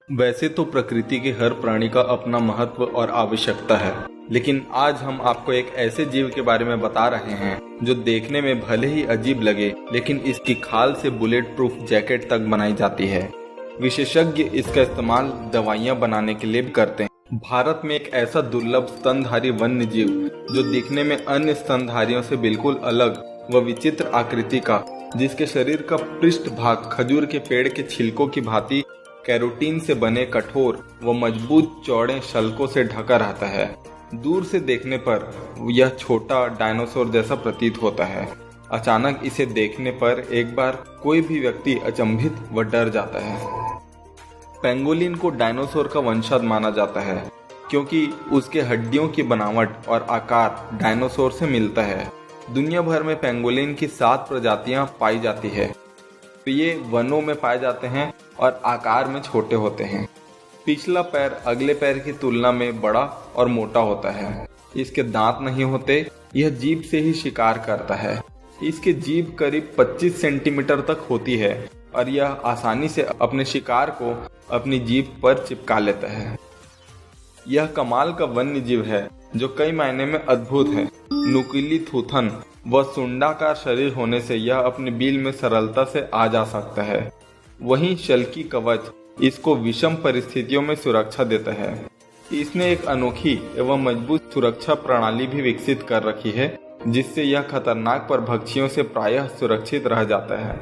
वैसे तो प्रकृति के हर प्राणी का अपना महत्व और आवश्यकता है, लेकिन आज हम आपको एक ऐसे जीव के बारे में बता रहे हैं जो देखने में भले ही अजीब लगे, लेकिन इसकी खाल से बुलेट प्रूफ जैकेट तक बनाई जाती है। विशेषज्ञ इसका इस्तेमाल दवाइयां बनाने के लिए भी करते हैं। भारत में एक ऐसा दुर्लभ स्तनधारी वन्य जीव जो दिखने में अन्य स्तनधारियों से बिल्कुल अलग व विचित्र आकृति का, जिसके शरीर का पृष्ठ भाग खजूर के पेड़ के छिलकों की भांति कैरोटीन से बने कठोर व मजबूत चौड़े शल्कों से ढका रहता है। दूर से देखने पर यह छोटा डायनासोर जैसा प्रतीत होता है। अचानक इसे देखने पर एक बार कोई भी व्यक्ति अचंभित व डर जाता है। पेंगोलिन को डायनासोर का वंशज माना जाता है क्योंकि उसके हड्डियों की बनावट और आकार डायनासोर से मिलता है। दुनिया भर में पेंगोलिन की 7 प्रजातियां पाई जाती है। ये वनों में पाए जाते हैं और आकार में छोटे होते हैं। पिछला पैर अगले पैर की तुलना में बड़ा और मोटा होता है। इसके दांत नहीं होते। यह जीभ से ही शिकार करता है। इसकी जीभ करीब 25 सेंटीमीटर तक होती है और यह आसानी से अपने शिकार को अपनी जीभ पर चिपका लेता है। यह कमाल का वन्य जीव है जो कई मायने में अद्भुत है। नुकीली थूथन व सुंडाकार शरीर होने से यह अपने बिल में सरलता से आ जा सकता है। वहीं शल्की कवच इसको विषम परिस्थितियों में सुरक्षा देता है। इसने एक अनोखी एवं मजबूत सुरक्षा प्रणाली भी विकसित कर रखी है, जिससे यह खतरनाक परभक्षियों से प्रायः सुरक्षित रह जाता है।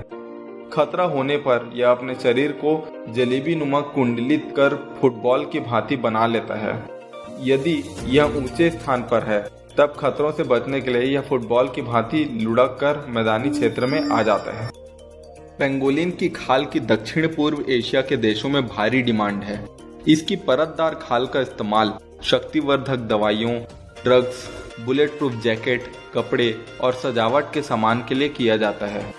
खतरा होने पर यह अपने शरीर को जलेबी नुमा कुंडलित कर फुटबॉल की भांति बना लेता है। यदि यह ऊंचे स्थान पर है तब खतरों से बचने के लिए यह फुटबॉल की भांति लुढ़क कर मैदानी क्षेत्र में आ जाता है। पेंगोलिन की खाल की दक्षिण पूर्व एशिया के देशों में भारी डिमांड है। इसकी परतदार खाल का इस्तेमाल शक्तिवर्धक दवाइयों, ड्रग्स, बुलेट प्रूफ जैकेट, कपड़े और सजावट के सामान के लिए किया जाता है।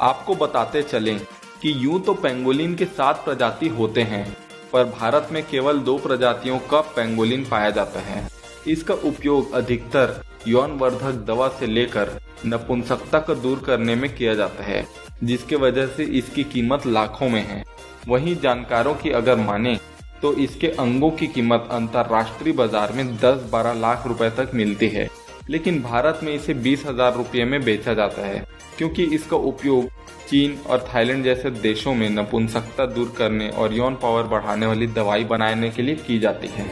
आपको बताते चलें कि यूं तो पेंगोलिन के 7 प्रजाति होते हैं, पर भारत में केवल 2 प्रजातियों का पेंगोलिन पाया जाता है। इसका उपयोग अधिकतर यौनवर्धक दवा से लेकर नपुंसकता को दूर करने में किया जाता है, जिसके वजह से इसकी कीमत लाखों में है। वहीं जानकारों की अगर माने तो इसके अंगों की कीमत अंतर्राष्ट्रीय बाजार में 10-12 लाख रुपए तक मिलती है, लेकिन भारत में इसे 20,000 रुपये में बेचा जाता है, क्योंकि इसका उपयोग चीन और थाईलैंड जैसे देशों में नपुंसकता दूर करने और यौन पावर बढ़ाने वाली दवाई बनाने के लिए की जाती है।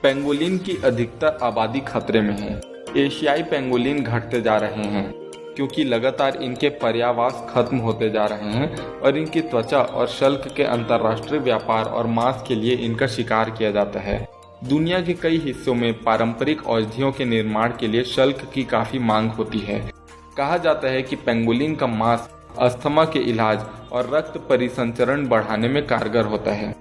पेंगोलिन की अधिकतर आबादी खतरे में है। एशियाई पेंगोलिन घटते जा रहे हैं क्योंकि लगातार इनके पर्यावास खत्म होते जा रहे हैं और इनकी त्वचा और शल्क के अंतर्राष्ट्रीय व्यापार और मांस के लिए इनका शिकार किया जाता है। दुनिया के कई हिस्सों में पारंपरिक औषधियों के निर्माण के लिए शल्क की काफी मांग होती है। कहा जाता है कि पेंगोलिन का मांस अस्थमा के इलाज और रक्त परिसंचरण बढ़ाने में कारगर होता है।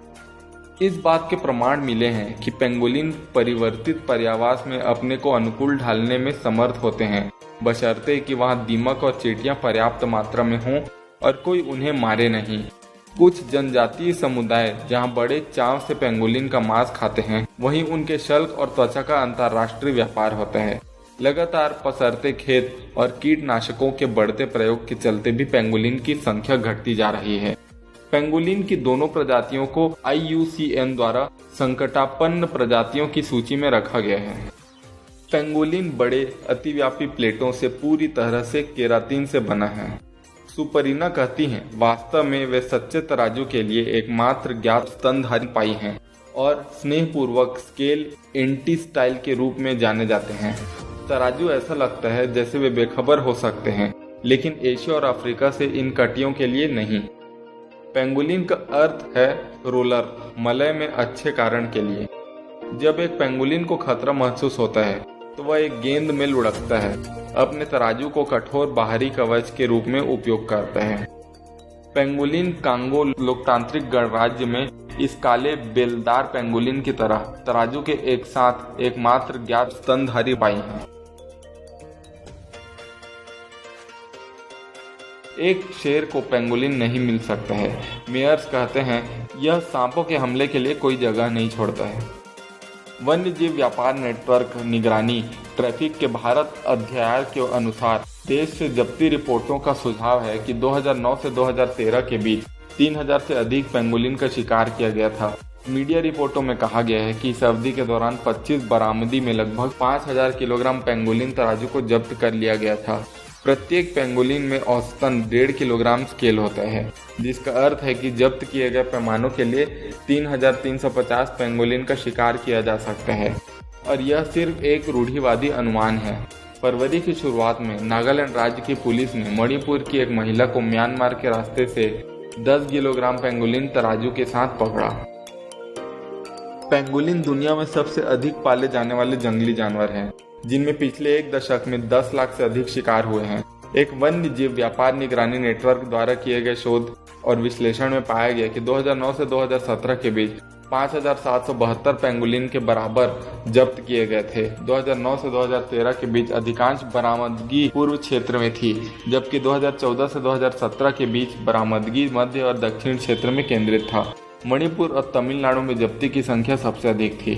इस बात के प्रमाण मिले हैं कि पेंगोलिन परिवर्तित पर्यावास में अपने को अनुकूल ढालने में समर्थ होते हैं, बशर्ते कि वहां दीमक और चींटियां पर्याप्त मात्रा में हों और कोई उन्हें मारे नहीं। कुछ जनजातीय समुदाय जहां बड़े चाव से पेंगोलिन का मांस खाते हैं, वहीं उनके शल्क और त्वचा का अंतर्राष्ट्रीय व्यापार होता है। लगातार पसरते खेत और कीटनाशकों के बढ़ते प्रयोग के चलते भी पेंगोलिन की संख्या घटती जा रही है। पेंगोलिन की दोनों प्रजातियों को IUCN द्वारा संकटापन्न प्रजातियों की सूची में रखा गया है। पेंगोलिन बड़े अतिव्यापी प्लेटों से पूरी तरह से केराटिन से बना है। सुपरीना कहती हैं, वास्तव में वे सच्चे तराजू के लिए एकमात्र ज्ञात स्तनधारी पाई हैं और स्नेहपूर्वक स्केल एंटी स्टाइल के रूप में जाने जाते हैं। तराजू ऐसा लगता है जैसे वे बेखबर हो सकते हैं, लेकिन एशिया और अफ्रीका से इन कटियों के लिए नहीं। पेंगोलिन का अर्थ है रोलर, मलय में अच्छे कारण के लिए। जब एक पेंगोलिन को खतरा महसूस होता है तो वह एक गेंद में लुढ़कता है, अपने तराजू को कठोर बाहरी कवच के रूप में उपयोग करता है। पेंगोलिन कांगो लोकतांत्रिक गणराज्य में इस काले बेलदार पेंगोलिन की तरह तराजू के एक साथ एकमात्र ज्ञात स्तनधारी पाई हैं। एक शेर को पेंगोलिन नहीं मिल सकता है। मेयर्स कहते हैं, यह सांपों के हमले के लिए कोई जगह नहीं छोड़ता है। वन्य जीव व्यापार नेटवर्क निगरानी ट्रैफिक के भारत अध्याय के अनुसार देश से जब्ती रिपोर्टों का सुझाव है कि 2009 से 2013 के बीच 3000 से अधिक पेंगोलिन का शिकार किया गया था। मीडिया रिपोर्टों में कहा गया है कि इस अवधि के दौरान 25 बरामदी में लगभग 5000 किलोग्राम पेंगोलिन तराजू को जब्त कर लिया गया था। प्रत्येक पेंगोलिन में औसतन 1.5 किलोग्राम स्केल होता है, जिसका अर्थ है कि जब्त किए गए पैमानों के लिए 3350 पेंगोलिन का शिकार किया जा सकता है। और यह सिर्फ एक रूढ़िवादी अनुमान है। फरवरी की शुरुआत में नागालैंड राज्य की पुलिस ने मणिपुर की एक महिला को म्यांमार के रास्ते से 10 किलोग्राम पेंगोलिन तराजू के साथ पकड़ा। पेंगोलिन दुनिया में सबसे अधिक पाले जाने वाले जंगली जानवर हैं, जिनमें पिछले एक दशक में 10 लाख से अधिक शिकार हुए हैं। एक वन्य जीव व्यापार निगरानी नेटवर्क द्वारा किए गए शोध और विश्लेषण में पाया गया कि 2009 से 2017 के बीच 5772 पेंगोलिन के बराबर जब्त किए गए थे। 2009 से 2013 के बीच अधिकांश बरामदगी पूर्व क्षेत्र में थी, जबकि 2014 से 2017 के बीच बरामदगी मध्य और दक्षिण क्षेत्र में केंद्रित था। मणिपुर और तमिलनाडु में जब्ती की संख्या सबसे अधिक थी।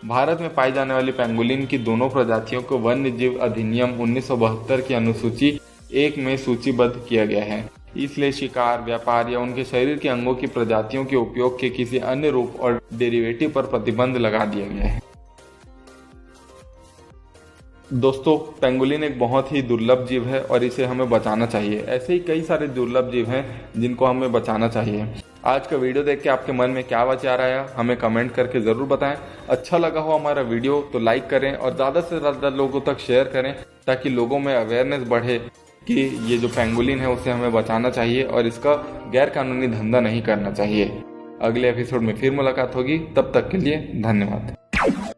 भारत में पाई जाने वाली पेंगोलिन की दोनों प्रजातियों को वन्य जीव अधिनियम 1972 की अनुसूची 1 में सूचीबद्ध किया गया है। इसलिए शिकार, व्यापार या उनके शरीर के अंगों की प्रजातियों के उपयोग के किसी अन्य रूप और डेरिवेटिव पर प्रतिबंध लगा दिया गया है। दोस्तों, पेंगोलिन एक बहुत ही दुर्लभ जीव है और इसे हमें बचाना चाहिए। ऐसे ही कई सारे दुर्लभ जीव हैं जिनको हमें बचाना चाहिए। आज का वीडियो देख के आपके मन में क्या विचार आया, हमें कमेंट करके ज़रूर बताएं। अच्छा लगा हो हमारा वीडियो तो लाइक करें और ज़्यादा से ज़्यादा लोगों तक शेयर करें, ताकि लोगों में अवेयरनेस बढ़े कि ये जो पेंगोलिन है उसे हमें बचाना चाहिए और इसका गैर कानूनी धंधा नहीं करना चाहिए। अगले एपिसोड में फिर मुलाकात होगी, तब तक के लिए धन्यवाद।